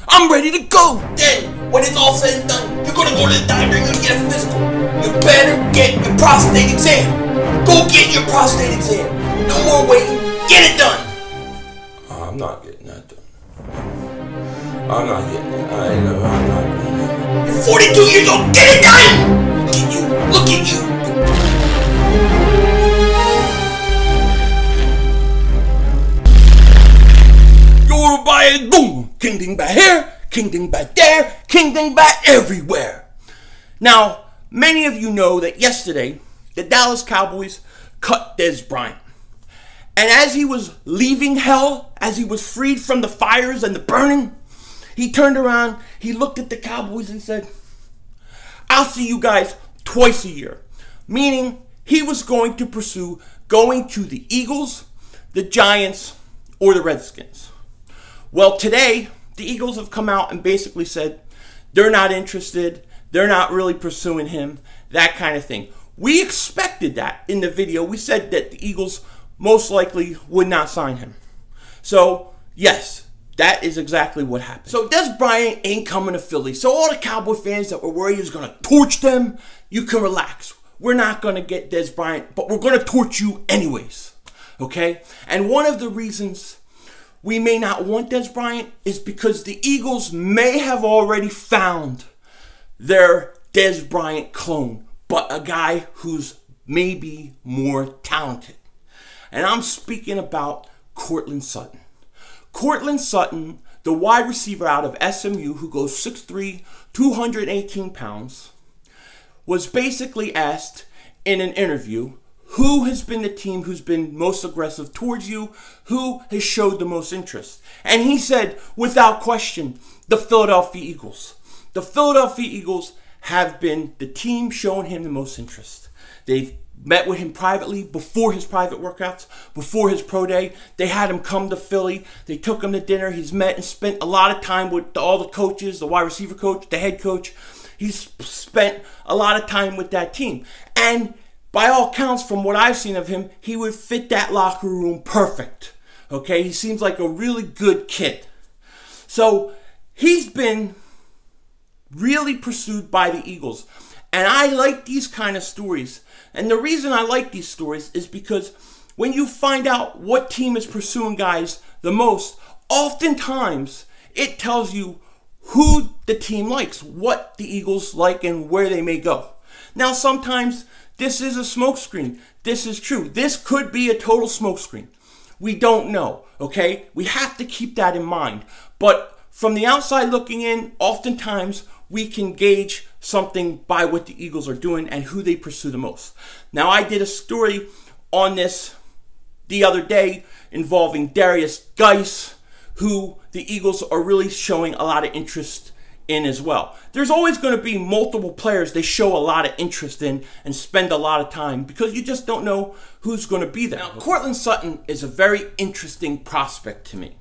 I'm ready to go. Then, when it's all said and done, you're gonna go to the doctor and get a physical. You better get your prostate exam. Go get your prostate exam. No more waiting. Get it done. I'm not getting that done. I'm not getting it. I'm not getting it. You're 42 years old. Get it done. Look at you. Look at you. You're by boom. King ding back here. King ding back there. King ding back everywhere. Now, many of you know that yesterday, the Dallas Cowboys cut Dez Bryant. And as he was leaving hell, as he was freed from the fires and the burning, he turned around, he looked at the Cowboys and said, I'll see you guys twice a year. Meaning, he was going to pursue going to the Eagles, the Giants, or the Redskins. Well, today, the Eagles have come out and basically said they're not interested, they're not really pursuing him, that kind of thing. We expected that in the video. We said that the Eagles most likely would not sign him. So, yes, that is exactly what happened. So, Dez Bryant ain't coming to Philly. So, all the Cowboy fans that were worried he was going to torch them, you can relax. We're not going to get Dez Bryant, but we're going to torch you anyways. Okay? And one of the reasons we may not want Dez Bryant is because the Eagles may have already found their Dez Bryant clone, but a guy who's maybe more talented. And I'm speaking about Courtland Sutton. Courtland Sutton, the wide receiver out of SMU who goes 6'3", 218 pounds, was basically asked in an interview, who has been the team who's been most aggressive towards you? Who has showed the most interest? And he said, without question, the Philadelphia Eagles. The Philadelphia Eagles have been the team showing him the most interest. They've met with him privately before his private workouts, before his pro day. They had him come to Philly. They took him to dinner. He's met and spent a lot of time with all the coaches, the wide receiver coach, the head coach. He's spent a lot of time with that team. And by all counts, from what I've seen of him, he would fit that locker room perfect. Okay, he seems like a really good kid. So he's been really pursued by the Eagles. And I like these kind of stories. And the reason I like these stories is because when you find out what team is pursuing guys the most, oftentimes it tells you who the team likes, what the Eagles like, and where they may go. Now, sometimes this is a smokescreen. This is true. This could be a total smokescreen. We don't know, okay? We have to keep that in mind. But from the outside looking in, oftentimes we can gauge something by what the Eagles are doing and who they pursue the most. Now, I did a story on this the other day involving Darius Geis, who the Eagles are really showing a lot of interest in as well. There's always going to be multiple players they show a lot of interest in and spend a lot of time because you just don't know who's going to be there. Now, Courtland Sutton is a very interesting prospect to me,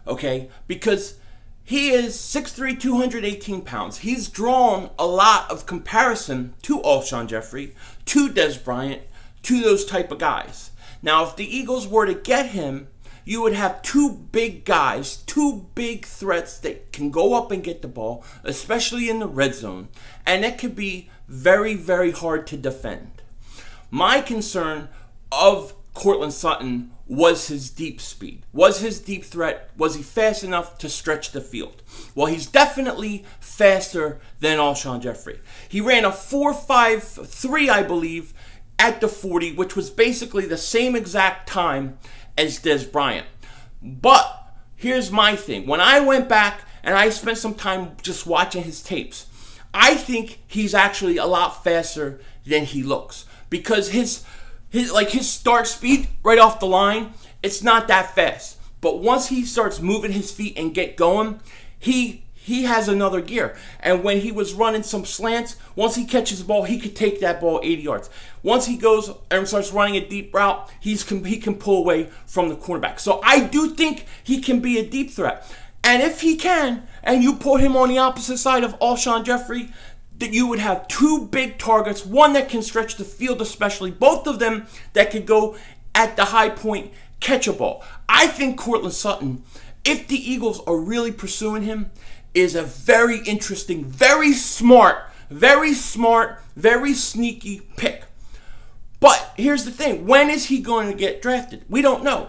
okay, because he is 6'3", 218 pounds. He's drawn a lot of comparison to Alshon Jeffrey, to Dez Bryant, to those type of guys. Now, if the Eagles were to get him, you would have two big guys, two big threats that can go up and get the ball, especially in the red zone, and it could be very, very hard to defend. My concern of Courtland Sutton was his deep speed. Was his deep threat, was he fast enough to stretch the field? Well, he's definitely faster than Alshon Jeffrey. He ran a 4.53, I believe, at the 40, which was basically the same exact time as Dez Bryant. But here's my thing. When I went back and I spent some time just watching his tapes, I think he's actually a lot faster than he looks. Because his start speed right off the line, it's not that fast. But once he starts moving his feet and get going, he has another gear. And when he was running some slants, once he catches the ball, he could take that ball 80 yards. Once he goes and starts running a deep route, he can pull away from the cornerback. So I do think he can be a deep threat. And if he can, and you put him on the opposite side of Alshon Jeffrey, that you would have two big targets, one that can stretch the field especially, both of them that could go at the high point, catch a ball. I think Courtland Sutton if the Eagles are really pursuing him, is a very interesting, very smart, very sneaky pick. But here's the thing. When is he going to get drafted? We don't know.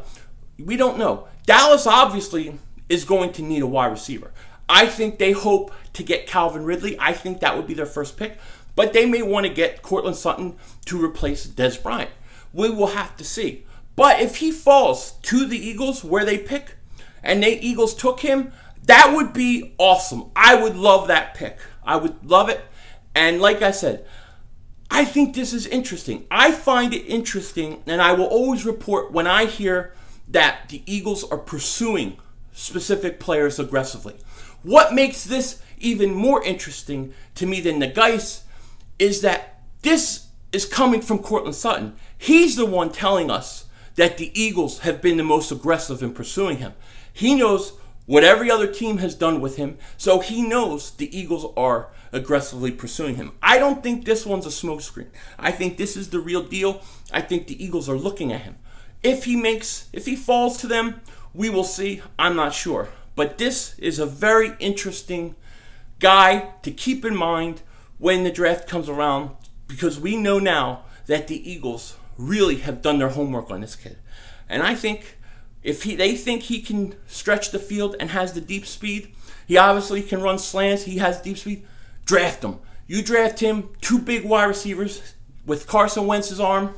We don't know. Dallas obviously is going to need a wide receiver. I think they hope to get Calvin Ridley. I think that would be their first pick. But they may want to get Courtland Sutton to replace Dez Bryant. We will have to see. But if he falls to the Eagles where they pick, and the Eagles took him, that would be awesome. I would love that pick. I would love it. And like I said, I think this is interesting. I find it interesting, and I will always report when I hear that the Eagles are pursuing specific players aggressively. What makes this even more interesting to me than the Geis is that this is coming from Courtland Sutton. He's the one telling us that the Eagles have been the most aggressive in pursuing him. He knows what every other team has done with him, so he knows the Eagles are aggressively pursuing him. I don't think this one's a smokescreen. I think this is the real deal. I think the Eagles are looking at him. If he falls to them, we will see. I'm not sure. But this is a very interesting guy to keep in mind when the draft comes around, because we know now that the Eagles really have done their homework on this kid. And I think if they think he can stretch the field and has the deep speed, he obviously can run slants, he has deep speed, draft him. You draft him, 2 big wide receivers with Carson Wentz's arm,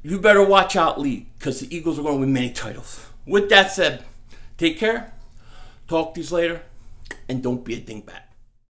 you better watch out, league, because the Eagles are going to win many titles. With that said, take care, talk to you later, and don't be a dingbat.